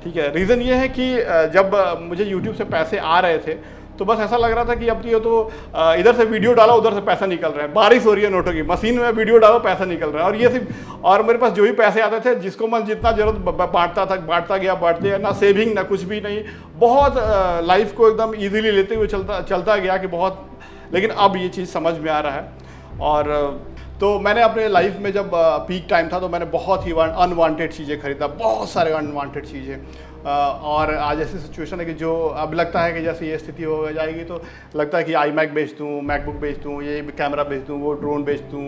ठीक है, रीज़न ये है कि जब मुझे यूट्यूब से पैसे आ रहे थे तो बस ऐसा लग रहा था कि अब ये तो इधर से वीडियो डालो उधर से पैसा निकल रहा है, बारिश हो रही है नोटों की, मशीन में वीडियो डालो पैसा निकल रहा है। और ये सिर्फ, और मेरे पास जो भी पैसे आते थे जिसको मैं जितना जरूरत बांटता गया, ना सेविंग ना कुछ भी नहीं, बहुत लाइफ को एकदम ईजिली लेते हुए चलता गया कि बहुत। लेकिन अब ये चीज़ समझ में आ रहा है। और तो मैंने अपने लाइफ में जब पीक टाइम था तो मैंने बहुत ही अनवांटेड चीज़ें खरीदा, बहुत सारे अनवांटेड चीज़ें। और आज ऐसी सिचुएशन है कि जो अब लगता है कि जैसे ये स्थिति हो जाएगी तो लगता है कि iMac बेच दूँ, मैकबुक बेच दूँ, ये कैमरा बेच दूँ, वो ड्रोन बेच दूँ,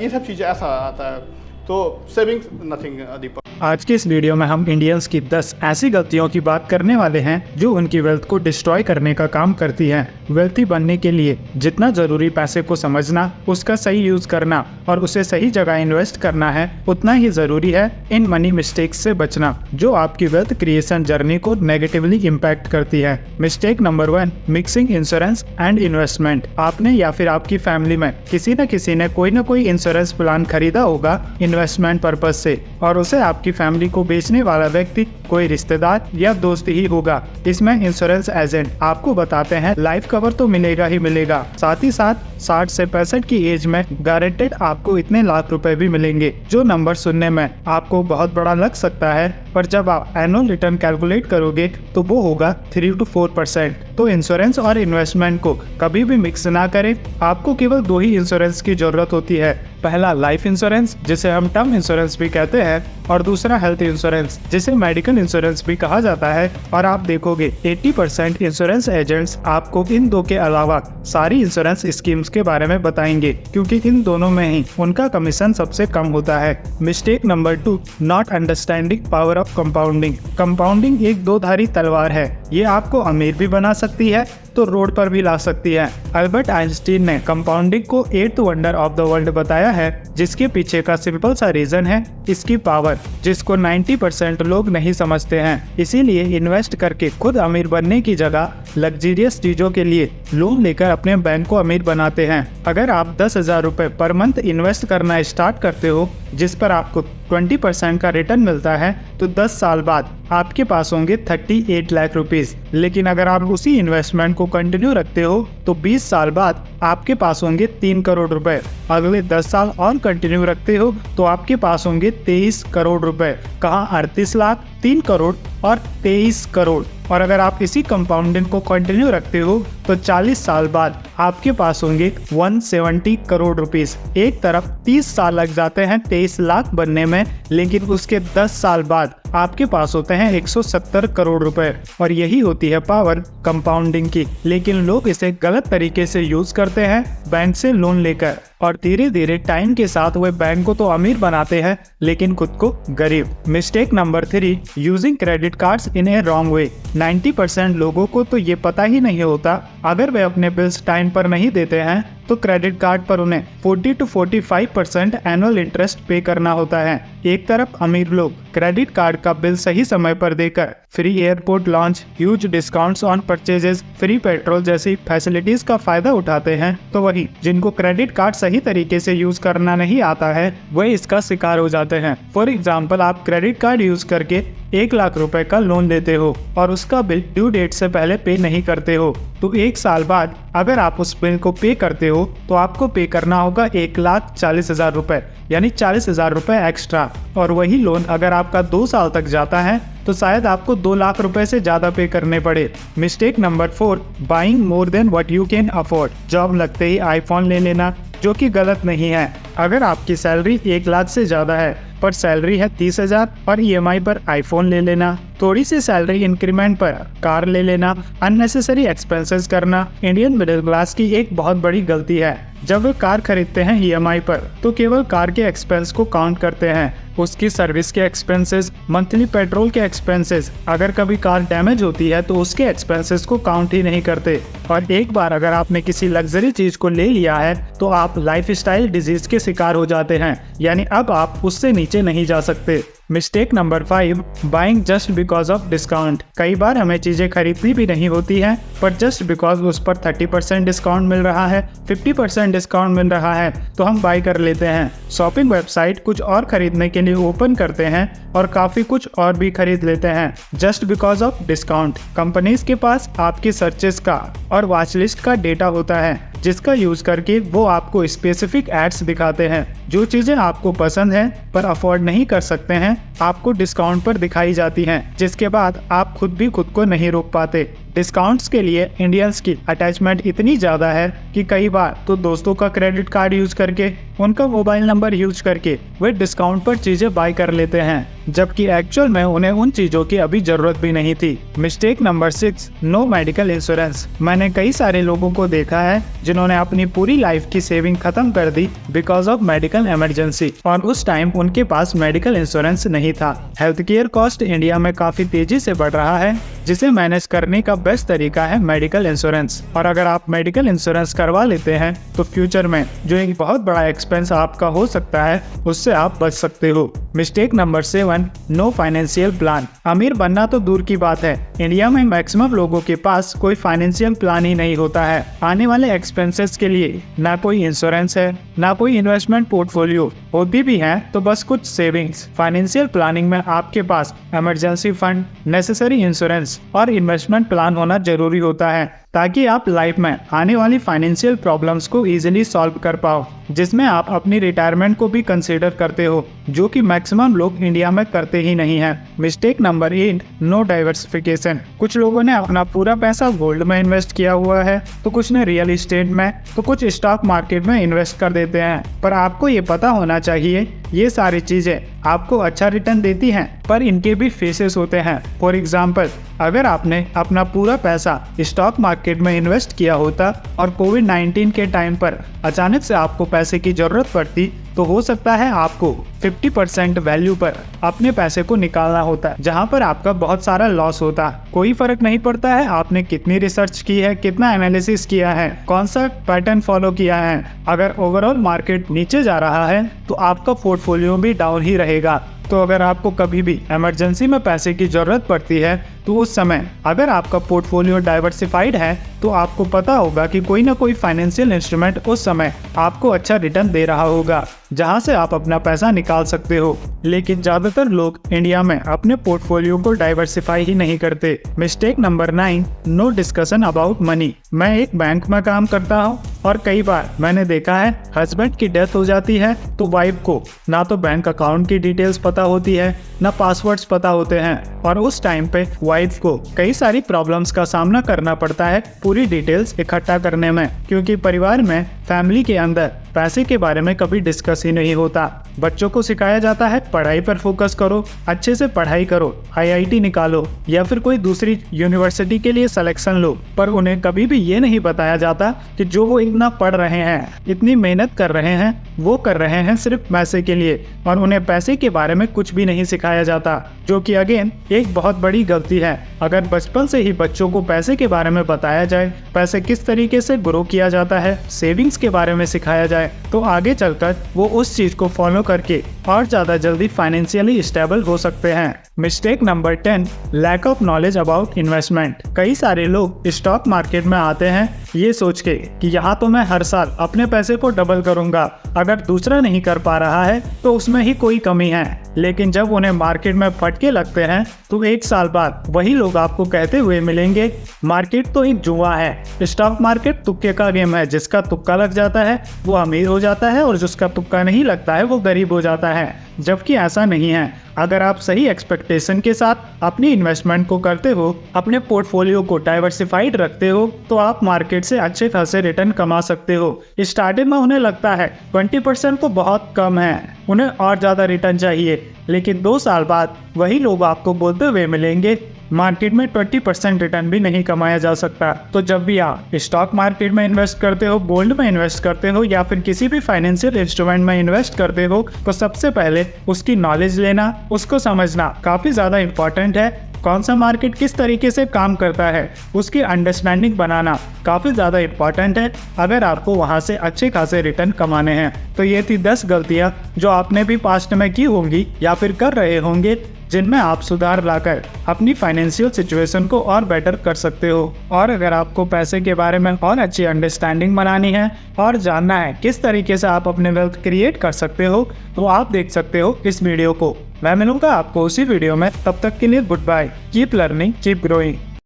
ये सब चीज़ें ऐसा आता है। तो सेविंग्स नथिंग दीपक। आज के इस वीडियो में हम इंडियंस की 10 ऐसी गलतियों की बात करने वाले हैं जो उनकी वेल्थ को डिस्ट्रॉय करने का काम करती हैं। वेल्थी बनने के लिए जितना जरूरी पैसे को समझना, उसका सही यूज करना और उसे सही जगह इन्वेस्ट करना है, उतना ही जरूरी है इन मनी मिस्टेक्स से बचना जो आपकी वेल्थ क्रिएशन जर्नी को नेगेटिवली इम्पैक्ट करती है। Mistake number 1, mixing insurance and investment. आपने या फिर आपकी फैमिली में किसी न किसी ने कोई न कोई इंश्योरेंस प्लान खरीदा होगा इन्वेस्टमेंट पर्पज से, और उसे आपकी फैमिली को बेचने वाला व्यक्ति कोई रिश्तेदार या दोस्त ही होगा। इसमें इंश्योरेंस एजेंट आपको बताते हैं लाइफ कवर तो मिलेगा ही मिलेगा, साथ ही साथ 60 से 65 की एज में गारंटेड आपको इतने लाख रुपए भी मिलेंगे। जो नंबर सुनने में आपको बहुत बड़ा लग सकता है, पर जब आप एनुअल रिटर्न कैलकुलेट करोगे तो वो होगा 3 to 4%। तो इंश्योरेंस और इन्वेस्टमेंट को कभी भी मिक्स ना करें। आपको केवल 2 ही इंश्योरेंस की जरूरत होती है। पहला लाइफ इंश्योरेंस जिसे हम टर्म इंश्योरेंस भी कहते हैं, और दूसरा हेल्थ इंश्योरेंस जिसे मेडिकल इंश्योरेंस भी कहा जाता है। और आप देखोगे 80% इंश्योरेंस एजेंट्स आपको इन 2 के अलावा सारी इंश्योरेंस स्कीम्स के बारे में बताएंगे, क्योंकि इन दोनों में ही उनका कमीशन सबसे कम होता है। Mistake number 2, not understanding power of compounding. Compounding एक 2-धारी तलवार है। ये आपको अमीर भी बना सकती है तो रोड पर भी ला सकती है। अल्बर्ट आइंस्टीन ने कंपाउंडिंग को 8th wonder of the world बताया है, जिसके पीछे का सिंपल सा रीजन है इसकी पावर, जिसको 90% लोग नहीं समझते हैं। इसीलिए इन्वेस्ट करके खुद अमीर बनने की जगह लग्जरियस चीजों के लिए लोन लेकर अपने बैंक को अमीर बनाते हैं। अगर आप 10,000 रुपए पर मंथ इन्वेस्ट करना स्टार्ट करते हो, जिस पर आपको 20% का रिटर्न मिलता है, तो 10 साल बाद आपके पास होंगे 38 लाख रुपीस। लेकिन अगर आप उसी इन्वेस्टमेंट को कंटिन्यू रखते हो तो 20 साल बाद आपके पास होंगे 3 करोड़ रुपए। अगले 10 साल और कंटिन्यू रखते हो तो आपके पास होंगे 23 करोड़ रुपए। कहाँ 38 लाख, 3 करोड़ और 23 करोड़। और अगर आप इसी कंपाउंडिंग को कंटिन्यू रखते हो तो 40 साल बाद आपके पास होंगे 170 करोड़ रुपीस। एक तरफ 30 साल लग जाते हैं 23 लाख बनने में, लेकिन उसके 10 साल बाद आपके पास होते हैं 170 करोड़ रुपए। और यही होती है पावर कंपाउंडिंग की। लेकिन लोग इसे गलत तरीके से यूज करते हैं, बैंक से लोन लेकर, और धीरे धीरे टाइम के साथ वे बैंक को तो अमीर बनाते हैं लेकिन खुद को गरीब। Mistake number 3, using credit cards in A wrong way. 90% लोगों को तो ये पता ही नहीं होता, अगर वे अपने बिल्स टाइम पर नहीं देते हैं तो क्रेडिट कार्ड पर उन्हें 40 to 45% एनुअल इंटरेस्ट पे करना होता है। एक तरफ अमीर लोग क्रेडिट कार्ड का बिल सही समय पर देकर free airport launch, huge discounts on purchases, free petrol जैसी फैसिलिटीज का फायदा उठाते हैं, तो वही जिनको क्रेडिट कार्ड सही तरीके से यूज करना नहीं आता है वह इसका शिकार हो जाते हैं। फॉर एग्जाम्पल, आप क्रेडिट कार्ड यूज करके 1 लाख रुपए का लोन लेते हो और उसका बिल ड्यू डेट से पहले पे नहीं करते हो, तो 1 साल बाद अगर आप उस बिल को पे करते हो तो आपको पे करना होगा 1,40,000 रुपए, यानी 40,000 रुपए एक्स्ट्रा। और वही लोन अगर आपका 2 साल तक जाता है तो शायद आपको 2 लाख रुपए से ज्यादा पे करने पड़े। Mistake number 4, buying more than what you can afford. Job लगते ही आईफोन ले लेना, जो कि गलत नहीं है। अगर आपकी सैलरी 1 लाख से ज्यादा है पर सैलरी है 30,000 और EMI पर आईफोन ले लेना, थोड़ी सी सैलरी इंक्रीमेंट पर कार ले लेना, अननेसेसरी एक्सपेंसेस करना इंडियन मिडिल क्लास की एक बहुत बड़ी गलती है। जब वे कार खरीदते हैं EMI पर तो केवल कार के एक्सपेंस को काउंट करते हैं, उसकी सर्विस के एक्सपेंसेस, मंथली पेट्रोल के एक्सपेंसेस, अगर कभी कार डैमेज होती है तो उसके एक्सपेंसेस को काउंट ही नहीं करते। और एक बार अगर आपने किसी लग्जरी चीज को ले लिया है तो आप लाइफस्टाइल डिजीज के शिकार हो जाते हैं, यानी अब आप उससे नीचे नहीं जा सकते। Mistake number 5, buying just because of discount. कई बार हमें चीजें खरीदनी भी नहीं होती हैं, पर जस्ट बिकॉज उस पर 30% डिस्काउंट मिल रहा है, 50% डिस्काउंट मिल रहा है, तो हम बाय कर लेते हैं। शॉपिंग वेबसाइट कुछ और खरीदने के लिए ओपन करते हैं और काफी कुछ और भी खरीद लेते हैं just because of discount. Companies के पास आपकी सर्चेस का और वॉच लिस्ट का डेटा होता है, जिसका यूज करके वो आपको स्पेसिफिक एड्स दिखाते हैं। जो चीजें आपको पसंद है पर अफोर्ड नहीं कर सकते हैं, आपको डिस्काउंट पर दिखाई जाती हैं, जिसके बाद आप खुद भी खुद को नहीं रोक पाते। डिस्काउंट्स के लिए इंडियंस की अटैचमेंट इतनी ज़्यादा है कि कई बार तो दोस्तों का क्रेडिट कार्ड यूज करके, उनका मोबाइल नंबर यूज करके वे डिस्काउंट पर चीज़ें बाय कर लेते हैं, जबकि एक्चुअल में उन्हें उन चीज़ों की अभी ज़रूरत भी नहीं थी। Mistake number 6, no medical insurance. मैंने कई सारे लोगों को देखा है जिन्होंने अपनी पूरी लाइफ की सेविंग खत्म कर दी बिकॉज ऑफ मेडिकल इमरजेंसी, और उस टाइम उनके पास मेडिकल इंश्योरेंस नहीं था। हेल्थ केयर कॉस्ट इंडिया में काफ़ी तेज़ी से बढ़ रहा है, जिसे मैनेज करने का बेस्ट तरीका है मेडिकल इंश्योरेंस। और अगर आप मेडिकल इंश्योरेंस करवा लेते हैं तो फ्यूचर में जो एक बहुत बड़ा एक्सपेंस आपका हो सकता है, उससे आप बच सकते हो। Mistake number 7, no financial plan. अमीर बनना तो दूर की बात है, इंडिया में मैक्सिमम लोगों के पास कोई फाइनेंशियल प्लान ही नहीं होता है। आने वाले एक्सपेंसेस के लिए ना कोई इंश्योरेंस है, ना कोई इन्वेस्टमेंट पोर्टफोलियो। होती भी है तो बस कुछ सेविंग्स। फाइनेंशियल प्लानिंग में आपके पास इमरजेंसी फंड, नेसेसरी इंश्योरेंस और इन्वेस्टमेंट प्लान होना जरूरी होता है, ताकि आप लाइफ में आने वाली फाइनेंशियल प्रॉब्लम्स को इजीली सॉल्व कर पाओ, जिसमें आप अपनी रिटायरमेंट को भी कंसीडर करते हो, जो कि मैक्सिमम लोग इंडिया में करते ही नहीं हैं। Mistake number 8, no diversification. कुछ लोगों ने अपना पूरा पैसा गोल्ड में इन्वेस्ट किया हुआ है, तो कुछ ने रियल एस्टेट में, तो कुछ स्टॉक मार्केट में इन्वेस्ट कर देते हैं। पर आपको ये पता होना चाहिए, ये सारी चीज़ें आपको अच्छा रिटर्न देती हैं, पर इनके भी फेसेस होते हैं। फॉर एग्जाम्पल, अगर आपने अपना पूरा पैसा स्टॉक मार्केट में इन्वेस्ट किया होता और कोविड-19 के टाइम पर अचानक से आपको पैसे की ज़रूरत पड़ती, तो हो सकता है आपको 50% वैल्यू पर अपने पैसे को निकालना होता है, जहां पर आपका बहुत सारा लॉस होता। कोई फर्क नहीं पड़ता है आपने कितनी रिसर्च की है, कितना एनालिसिस किया है, कौन सा पैटर्न फॉलो किया है। अगर ओवरऑल मार्केट नीचे जा रहा है तो आपका पोर्टफोलियो भी डाउन ही रहेगा। तो अगर आपको कभी भी इमरजेंसी में पैसे की ज़रूरत पड़ती है, तो उस समय अगर आपका पोर्टफोलियो डाइवर्सिफाइड है, तो आपको पता होगा कि कोई ना कोई फाइनेंशियल इंस्ट्रूमेंट उस समय आपको अच्छा रिटर्न दे रहा होगा, जहां से आप अपना पैसा निकाल सकते हो। लेकिन ज़्यादातर लोग इंडिया में अपने पोर्टफोलियो को डाइवर्सिफाई ही नहीं करते। Mistake number 9, no discussion about money. मैं एक बैंक में काम करता हूँ और कई बार मैंने देखा है हस्बैंड की डेथ हो जाती है तो वाइफ को ना तो बैंक अकाउंट की डिटेल्स पता होती है, ना पासवर्ड्स पता होते हैं, और उस टाइम पे वाइफ को कई सारी प्रॉब्लम्स का सामना करना पड़ता है पूरी डिटेल्स इकट्ठा करने में, क्योंकि परिवार में, फैमिली के अंदर पैसे के बारे में कभी डिस्कस ही नहीं होता। बच्चों को सिखाया जाता है पढ़ाई पर फोकस करो, अच्छे से पढ़ाई करो, IIT निकालो या फिर कोई दूसरी यूनिवर्सिटी के लिए सिलेक्शन लो, पर उन्हें कभी भी ये नहीं बताया जाता कि जो वो इतना पढ़ रहे हैं, इतनी मेहनत कर रहे हैं, वो कर रहे हैं सिर्फ पैसे के लिए, और उन्हें पैसे के बारे में कुछ भी नहीं सिखाया जाता, जो कि अगेन एक बहुत बड़ी गलती है। अगर बचपन से ही बच्चों को पैसे के बारे में बताया जाए, पैसे किस तरीके से ग्रो किया जाता है, सेविंग्स के बारे में सिखाया जाए, तो आगे चलकर वो उस चीज को फॉलो करके और ज्यादा जल्दी फाइनेंशियली स्टेबल हो सकते हैं। Mistake number 10, lack of knowledge about investment. कई सारे लोग स्टॉक मार्केट में आते हैं ये सोच के कि यहाँ तो मैं हर साल अपने पैसे को डबल करूंगा, अगर दूसरा नहीं कर पा रहा है तो उसमें ही कोई कमी है। लेकिन जब उन्हें मार्केट में फटके लगते हैं तो एक साल बाद वही लोग आपको कहते हुए मिलेंगे, मार्केट तो एक जुआ है, स्टॉक मार्केट तुक्के का गेम है, जिसका तुक्का लग जाता है वो अमीर हो जाता है और जिसका तुक्का नहीं लगता है वो गरीब हो जाता है। जबकि ऐसा नहीं है। अगर आप सही एक्सपेक्टेशन के साथ अपनी इन्वेस्टमेंट को करते हो, अपने पोर्टफोलियो को डाइवर्सिफाइड रखते हो, तो आप मार्केट से अच्छे खासे रिटर्न कमा सकते हो। स्टार्टिंग में उन्हें लगता है 20% तो बहुत कम है, उन्हें और ज़्यादा रिटर्न चाहिए, लेकिन 2 साल बाद वही लोग आपको बोलते हुए मिलेंगे मार्केट में 20% रिटर्न भी नहीं कमाया जा सकता। तो जब भी आप स्टॉक मार्केट में इन्वेस्ट करते हो, गोल्ड में इन्वेस्ट करते हो या फिर किसी भी फाइनेंशियल इंस्ट्रूमेंट में इन्वेस्ट करते हो, तो सबसे पहले उसकी नॉलेज लेना, उसको समझना काफ़ी ज़्यादा इम्पॉर्टेंट है। कौन सा मार्केट किस तरीके से काम करता है, उसकी अंडरस्टैंडिंग बनाना काफ़ी ज़्यादा इम्पॉर्टेंट है अगर आपको वहाँ से अच्छे खासे रिटर्न कमाने हैं। तो ये थी 10 गलतियाँ जो आपने भी पास्ट में की होंगी या फिर कर रहे होंगे, जिनमें आप सुधार लाकर अपनी फाइनेंशियल सिचुएशन को और बेटर कर सकते हो। और अगर आपको पैसे के बारे में और अच्छी अंडरस्टैंडिंग बनानी है और जानना है किस तरीके से आप अपने वेल्थ क्रिएट कर सकते हो, तो आप देख सकते हो इस वीडियो को। मैं मिलूंगा आपको उसी वीडियो में, तब तक के लिए good bye. Keep learning, keep growing.